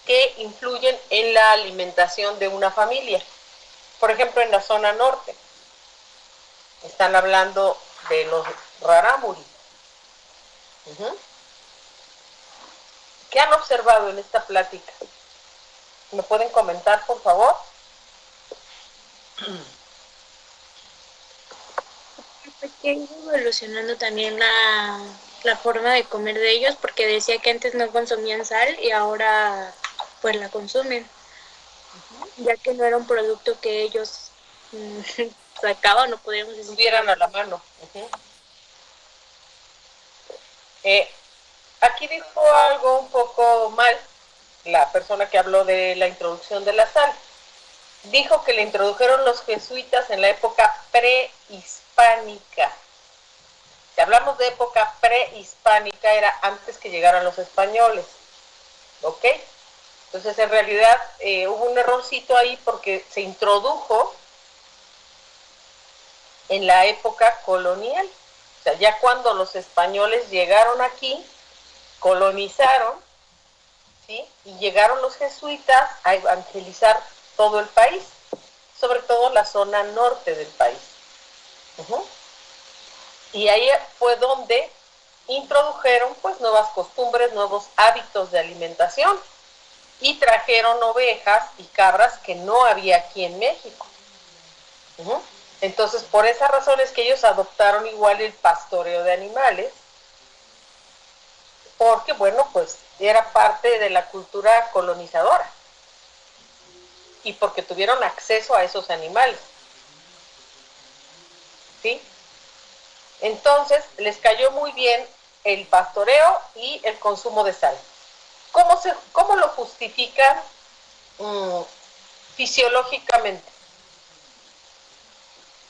que influyen en la alimentación de una familia. Por ejemplo, en la zona norte, están hablando de los rarámuri. ¿Qué han observado en esta plática? ¿Me pueden comentar, por favor? Pues que ha ido evolucionando también la forma de comer de ellos, porque decía que antes no consumían sal y ahora pues la consumen, ya que no era un producto que ellos sacaban, no podríamos decir. Tuvieran a la mano. Eh, Aquí dijo algo un poco mal la persona que habló de la introducción de la sal. Dijo que le introdujeron los jesuitas en la época prehispánica. Si hablamos de época prehispánica, era antes que llegaran los españoles. ¿Ok? Entonces, en realidad, hubo un errorcito ahí porque se introdujo en la época colonial. O sea, ya cuando los españoles llegaron aquí, colonizaron, ¿sí? Y llegaron los jesuitas a evangelizar todo el país, sobre todo la zona norte del país. Y ahí fue donde introdujeron pues nuevas costumbres, nuevos hábitos de alimentación y trajeron ovejas y cabras que no había aquí en México. Entonces, por esa razón es que ellos adoptaron igual el pastoreo de animales, porque, bueno, pues era parte de la cultura colonizadora y porque tuvieron acceso a esos animales, ¿sí? Entonces, les cayó muy bien el pastoreo y el consumo de sal. ¿Cómo lo justifican fisiológicamente?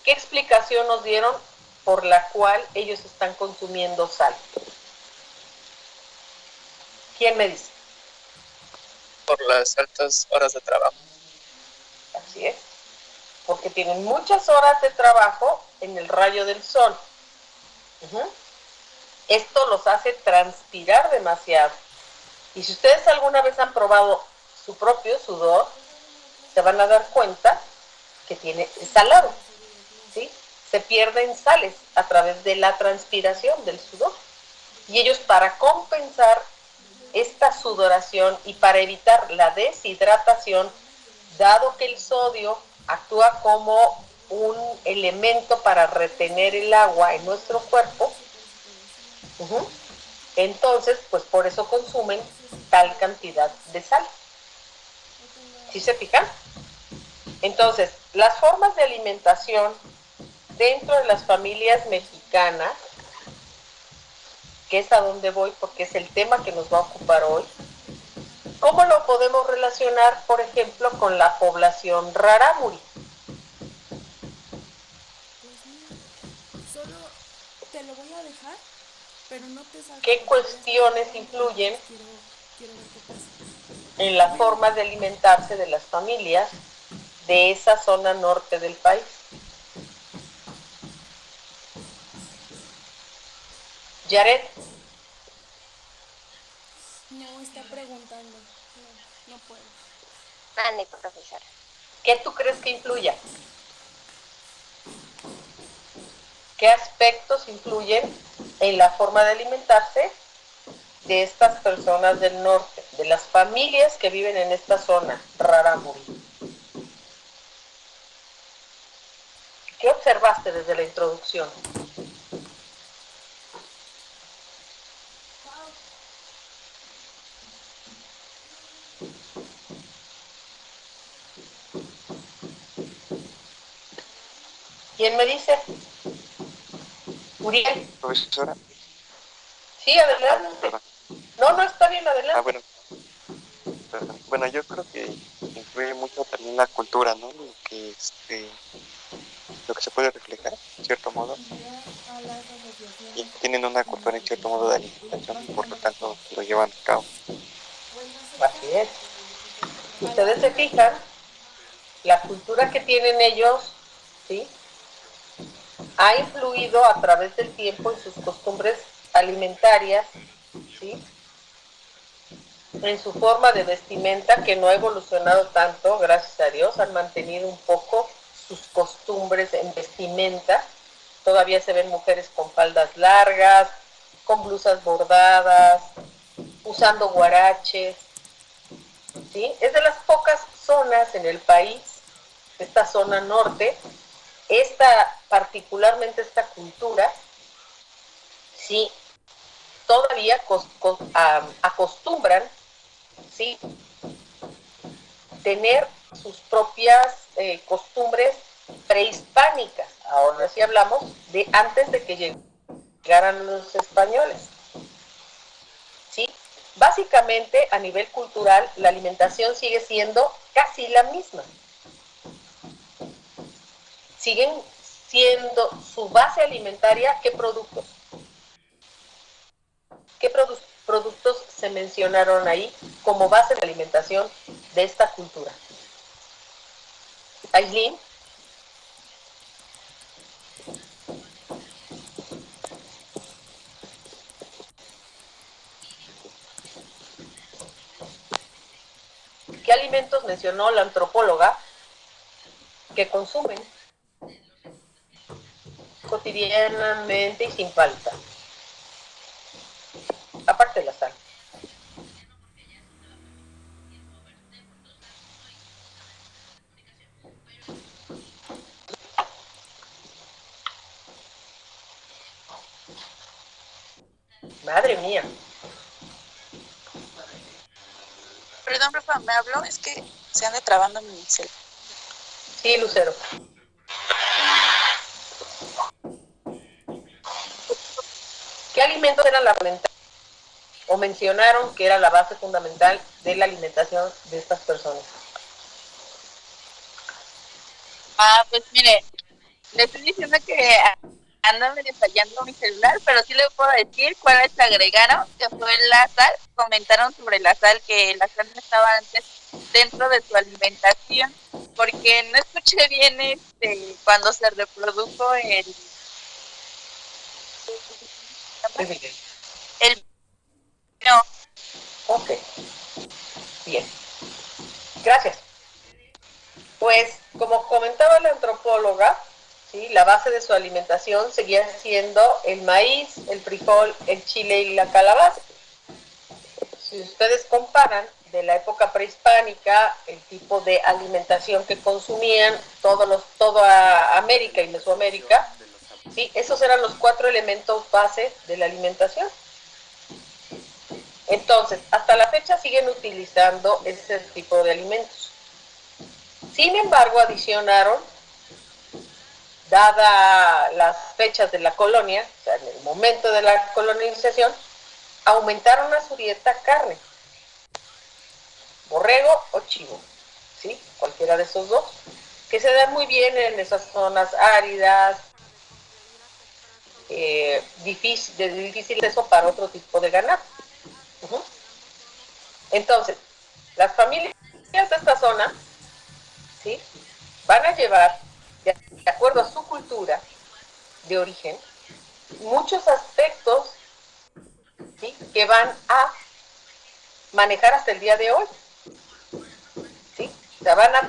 ¿Qué explicación nos dieron por la cual ellos están consumiendo sal? ¿Quién me dice? Por las altas horas de trabajo. Así es. Porque tienen muchas horas de trabajo en el rayo del sol. Esto los hace transpirar demasiado. Y si ustedes alguna vez han probado su propio sudor, se van a dar cuenta que tiene salado, ¿sí? Se pierden sales a través de la transpiración del sudor. Y ellos, para compensar esta sudoración y para evitar la deshidratación, dado que el sodio actúa como un elemento para retener el agua en nuestro cuerpo, entonces, pues por eso consumen tal cantidad de sal. ¿Sí se fijan? Entonces, las formas de alimentación dentro de las familias mexicanas, que es a donde voy porque es el tema que nos va a ocupar hoy, ¿cómo lo podemos relacionar, por ejemplo, con la población rarámuri? Pues mira, solo te lo voy a dejar, pero no te salgas ¿Qué porque voy a estar cuestiones grabando y influyen pues quiero ver qué pasa. en la Dime. forma de alimentarse de las familias de esa zona norte del país? Jared, No, está preguntando. No, no puedo. Mande, profesora. ¿qué tú crees que influya? ¿Qué aspectos influyen en la forma de alimentarse de estas personas del norte, de las familias que viven en esta zona, Rarámuri? ¿Qué observaste desde la introducción? ¿Quién me dice? Uriel. Profesora. Sí, adelante. No, está bien, adelante. Bueno, perdón. Bueno, yo creo que influye mucho también la cultura, ¿no? Lo que se puede reflejar, en cierto modo, A las y asociaciones tienen una en cultura, las en que cierto modo, de alimentación y por lo tanto lo llevan a cabo. Así es. Si ustedes se fijan, la cultura que tienen ellos, ¿sí?, ha influido a través del tiempo en sus costumbres alimentarias, ¿sí? en su forma de vestimenta, que no ha evolucionado tanto, gracias a Dios, han mantenido un poco sus costumbres en vestimenta. Todavía se ven mujeres con faldas largas, con blusas bordadas, usando guaraches, ¿sí? Es de las pocas zonas en el país, esta zona norte, particularmente esta cultura, sí, todavía acostumbran, ¿sí?, tener sus propias costumbres prehispánicas. Ahora sí hablamos de antes de que llegaran los españoles, ¿sí? Básicamente, a nivel cultural, la alimentación sigue siendo casi la misma. Siguen siendo su base alimentaria. ¿Qué productos? ¿Qué productos se mencionaron ahí como base de alimentación de esta cultura? Aileen. ¿Qué alimentos mencionó la antropóloga que consumen cotidianamente y sin falta? Aparte de la sal. Madre mía. Perdón, Rafa, me habló, es que se anda trabando mi cel. Sí, Lucero. ¿Qué alimentos eran la fundamental o mencionaron que era la base fundamental de la alimentación de estas personas? Pues mire, le estoy diciendo que anda medio fallando mi celular, pero sí le puedo decir cuáles se agregaron, que fue la sal. Comentaron sobre la sal, que la sal no estaba antes dentro de su alimentación, porque no escuché bien cuando se reprodujo el no. Ok, bien. Gracias. Pues, como comentaba la antropóloga, ¿sí?, la base de su alimentación seguía siendo el maíz, el frijol, el chile y la calabaza. Si ustedes comparan de la época prehispánica, el tipo de alimentación que consumían toda América y Mesoamérica, ¿sí?, esos eran los 4 elementos base de la alimentación. Entonces, hasta la fecha siguen utilizando ese tipo de alimentos. Sin embargo, adicionaron, dada las fechas de la colonia, o sea, en el momento de la colonización, aumentaron a su dieta carne, borrego o chivo, ¿sí?, cualquiera de esos dos, que se dan muy bien en esas zonas áridas, de difícil acceso para otro tipo de ganado. Entonces, las familias de esta zona, ¿sí?, van a llevar, de acuerdo a su cultura de origen, muchos aspectos, ¿sí?, que van a manejar hasta el día de hoy, ¿sí? O sea, van a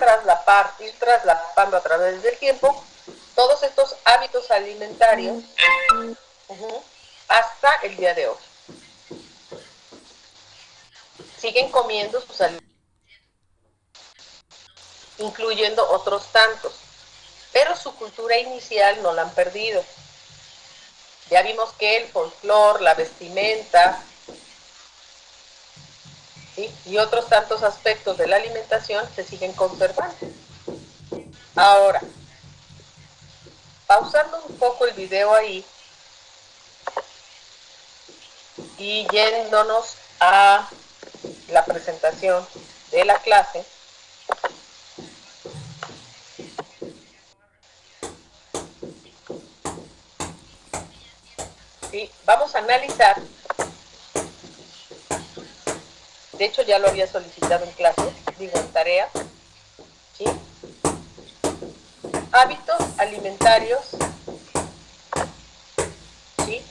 ir traslapando a través del tiempo todos estos hábitos alimentarios hasta el día de hoy. Siguen comiendo sus alimentos, incluyendo otros tantos, pero su cultura inicial no la han perdido. Ya vimos que el folclore, la vestimenta, ¿sí?, y otros tantos aspectos de la alimentación se siguen conservando. Ahora, pausando un poco el video ahí y yéndonos a la presentación de la clase, ¿sí?, vamos a analizar, de hecho ya lo había solicitado en clase, en tarea, ¿sí?, hábitos alimentarios, ¿sí?,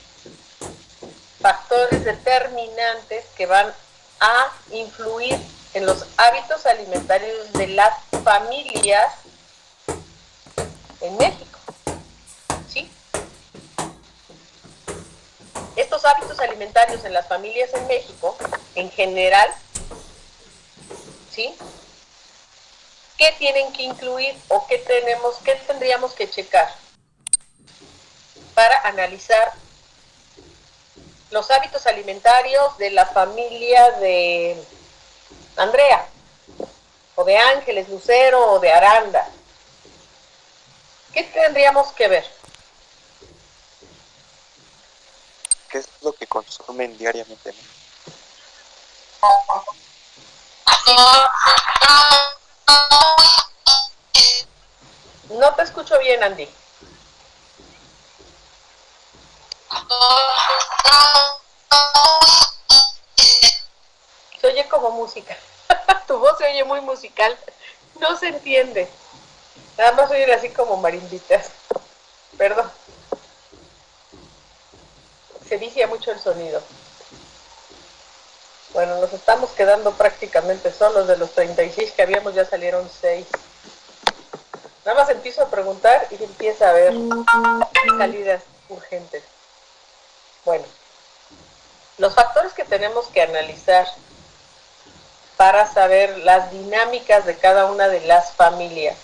factores determinantes que van a influir en los hábitos alimentarios de las familias en México, ¿sí? Estos hábitos alimentarios en las familias en México, en general, ¿sí? ¿Qué tienen que incluir o qué tendríamos que checar para analizar los hábitos alimentarios de la familia de Andrea, o de Ángeles, Lucero, o de Aranda? ¿Qué tendríamos que ver? ¿Qué es lo que consumen diariamente? No te escucho bien, Andy. Se oye como música. Tu voz se oye muy musical. No se entiende. Nada más oyen así como marimbitas. Perdón. Se vicia mucho el sonido. Bueno, nos estamos quedando prácticamente solos. De los 36 que habíamos, ya salieron 6. Nada más empiezo a preguntar y empieza a haber salidas urgentes. Bueno, los factores que tenemos que analizar para saber las dinámicas de cada una de las familias,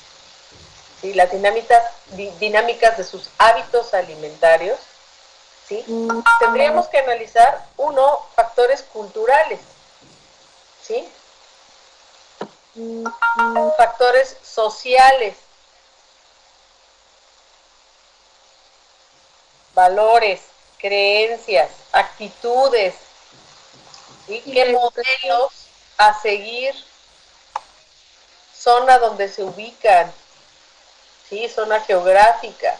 ¿sí? Las dinámicas de sus hábitos alimentarios, ¿sí? Tendríamos que analizar, uno, factores culturales, ¿sí? Factores sociales, valores, creencias, actitudes, ¿sí? ¿Qué modelos a seguir? Zona donde se ubican, ¿sí? Zona geográfica.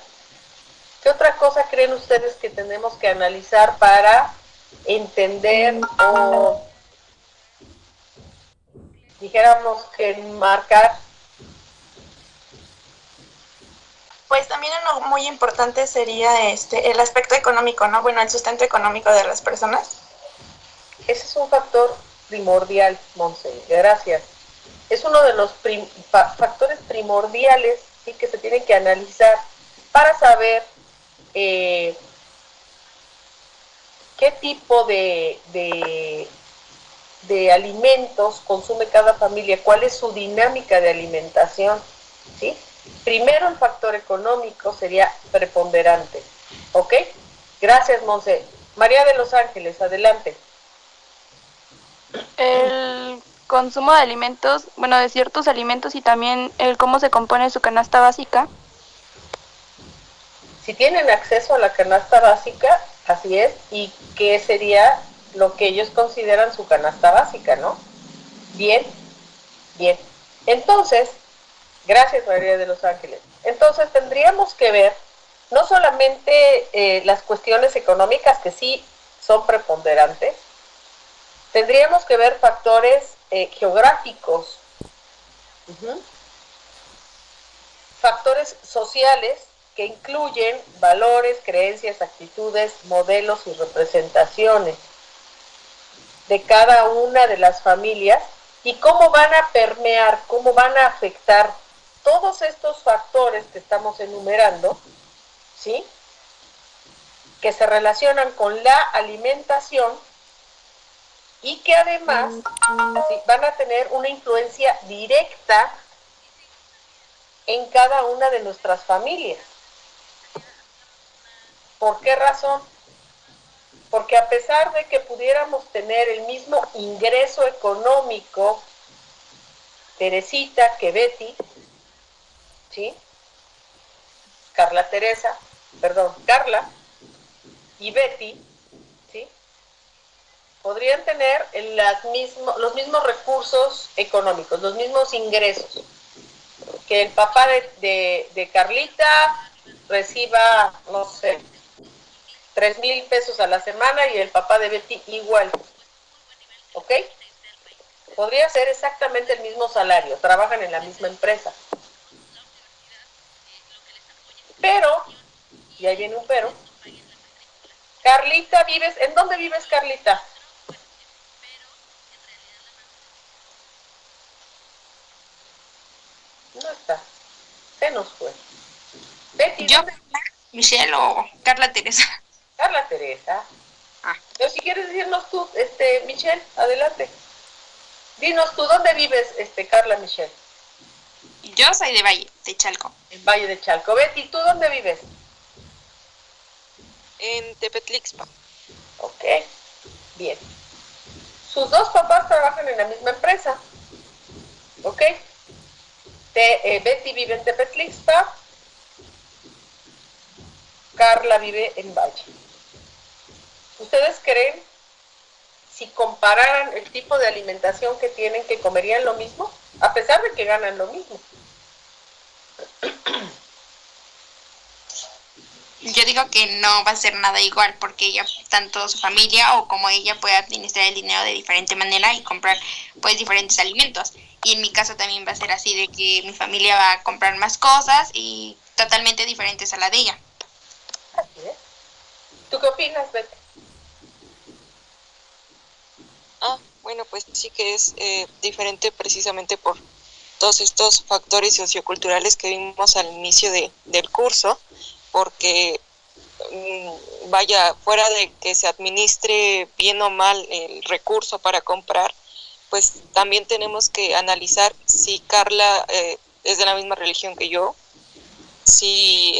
¿Qué otra cosa creen ustedes que tenemos que analizar para entender o dijéramos que marcar? Pues también algo muy importante sería el aspecto económico, ¿no? Bueno, el sustento económico de las personas. Ese es un factor primordial, Monse, gracias. Es uno de los factores primordiales, ¿sí? Que se tienen que analizar para saber qué tipo de alimentos consume cada familia, cuál es su dinámica de alimentación, ¿sí? Primero el factor económico sería preponderante, ¿ok? Gracias, Monse. María de Los Ángeles, adelante. El consumo de alimentos, bueno, de ciertos alimentos y también el cómo se compone su canasta básica. Si tienen acceso a la canasta básica, así es, y qué sería lo que ellos consideran su canasta básica, ¿no? Bien, bien. Entonces, gracias, María de Los Ángeles. Entonces tendríamos que ver no solamente las cuestiones económicas, que sí son preponderantes, tendríamos que ver factores geográficos, factores sociales que incluyen valores, creencias, actitudes, modelos y representaciones de cada una de las familias y cómo van a permear, cómo van a afectar todos estos factores que estamos enumerando, ¿sí? Que se relacionan con la alimentación y que además, ¿sí?, van a tener una influencia directa en cada una de nuestras familias. ¿Por qué razón? Porque a pesar de que pudiéramos tener el mismo ingreso económico, Teresita, que Betty, ¿sí? Carla y Betty, ¿sí? Podrían tener los mismos recursos económicos, los mismos ingresos. Que el papá de Carlita reciba, no sé, 3,000 pesos a la semana y el papá de Betty igual. ¿Ok? Podría ser exactamente el mismo salario, trabajan en la misma empresa. Pero, y ahí viene un pero, Carlita, ¿en dónde vives, Carlita? No está. Se nos fue. Betty, Yo, ¿dónde? Michelle o Carla Teresa. Carla Teresa. Ah. Pero si quieres decirnos tú, Michelle, adelante. Dinos tú, ¿dónde vives, Carla Michelle? Yo soy de Valle, de Chalco. En Valle de Chalco. Betty, ¿tú dónde vives? En Tepetlixpa. Ok, bien. Sus dos papás trabajan en la misma empresa. Ok. Betty vive en Tepetlixpa. Carla vive en Valle. ¿Ustedes creen, si compararan el tipo de alimentación que tienen, que comerían lo mismo? A pesar de que ganan lo mismo. Yo digo que no va a ser nada igual porque ella, tanto su familia o como ella puede administrar el dinero de diferente manera y comprar pues diferentes alimentos. Y en mi caso también va a ser así, de que mi familia va a comprar más cosas y totalmente diferentes a la de ella. Así es. ¿Tú qué opinas, Betty? Bueno, pues sí que es diferente precisamente por todos estos factores socioculturales que vimos al inicio del curso, porque vaya, fuera de que se administre bien o mal el recurso para comprar, pues también tenemos que analizar si Carla es de la misma religión que yo, si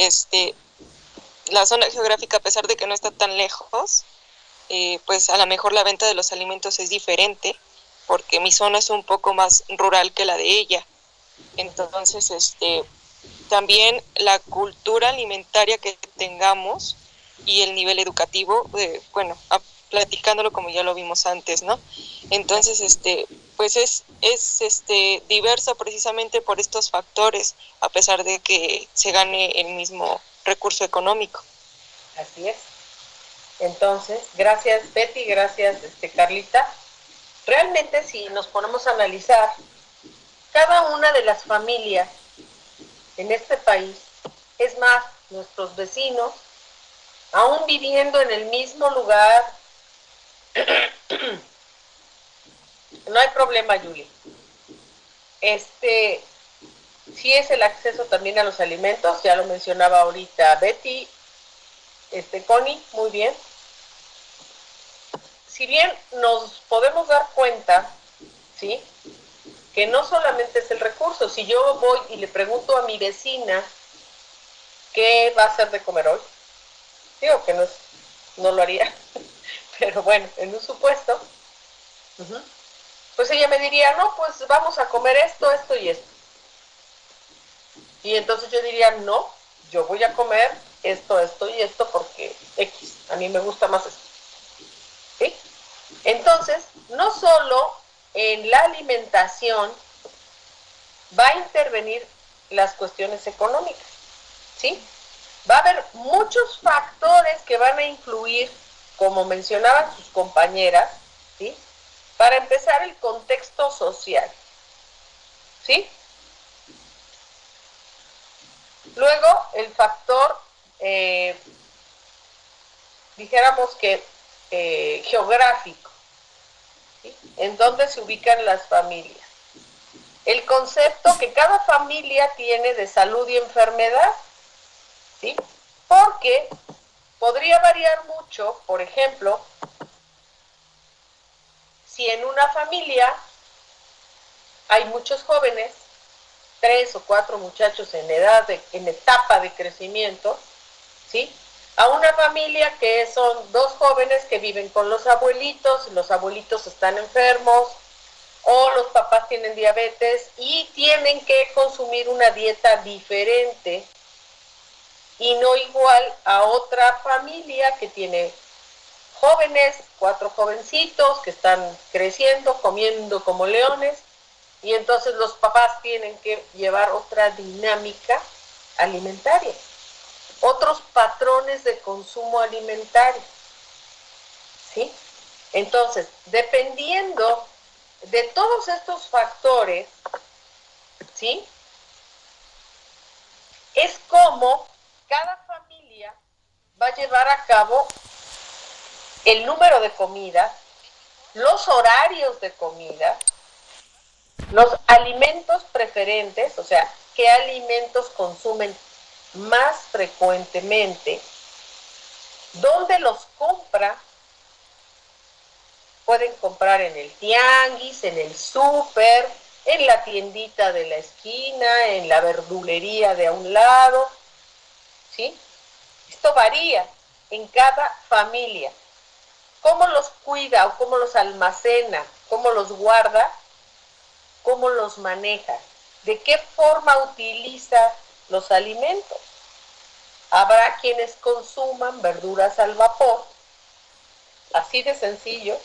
la zona geográfica, a pesar de que no está tan lejos, pues a lo mejor la venta de los alimentos es diferente, porque mi zona es un poco más rural que la de ella. Entonces, también la cultura alimentaria que tengamos y el nivel educativo, platicándolo como ya lo vimos antes, ¿no? Entonces, pues es diverso precisamente por estos factores, a pesar de que se gane el mismo recurso económico. Así es. Entonces, gracias Betty, gracias Carlita. Realmente si nos ponemos a analizar, cada una de las familias en este país, es más, nuestros vecinos, aún viviendo en el mismo lugar, no hay problema, Julie. Sí es el acceso también a los alimentos, ya lo mencionaba ahorita Betty, Connie, muy bien. Si bien nos podemos dar cuenta, ¿sí?, que no solamente es el recurso. Si yo voy y le pregunto a mi vecina qué va a hacer de comer hoy, digo que no lo haría, pero bueno, en un supuesto, pues ella me diría, no, pues vamos a comer esto, esto y esto. Y entonces yo diría, no, yo voy a comer esto, esto y esto porque X, a mí me gusta más esto. ¿Sí? Entonces, no solo en la alimentación va a intervenir las cuestiones económicas, ¿sí? Va a haber muchos factores que van a influir, como mencionaban sus compañeras, ¿sí?, para empezar, el contexto social, ¿sí? Luego, el factor, dijéramos que geográfico, ¿sí?, en dónde se ubican las familias. El concepto que cada familia tiene de salud y enfermedad, ¿sí? Porque podría variar mucho, por ejemplo, si en una familia hay muchos jóvenes, 3 o 4 muchachos en etapa de crecimiento, ¿sí?, a una familia que son 2 jóvenes que viven con los abuelitos están enfermos, o los papás tienen diabetes y tienen que consumir una dieta diferente y no igual a otra familia que tiene jóvenes, 4 jovencitos que están creciendo, comiendo como leones, y entonces los papás tienen que llevar otra dinámica alimentaria, otros patrones de consumo alimentario, ¿sí? Entonces, dependiendo de todos estos factores, ¿sí?, es como cada familia va a llevar a cabo el número de comidas, los horarios de comida, los alimentos preferentes, o sea, qué alimentos consumen más frecuentemente, dónde los compra. Pueden comprar en el tianguis, en el súper, en la tiendita de la esquina, en la verdulería de a un lado, ¿sí? Esto varía en cada familia. ¿Cómo los cuida o cómo los almacena? ¿Cómo los guarda? ¿Cómo los maneja? ¿De qué forma utiliza los alimentos? Habrá quienes consuman verduras al vapor, así de sencillo,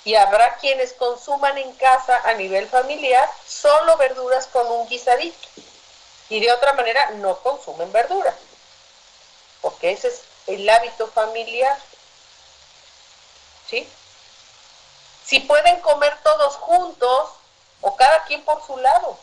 y habrá quienes consuman en casa a nivel familiar solo verduras con un guisadito, y de otra manera no consumen verduras, porque ese es el hábito familiar, ¿sí? Si pueden comer todos juntos o cada quien por su lado,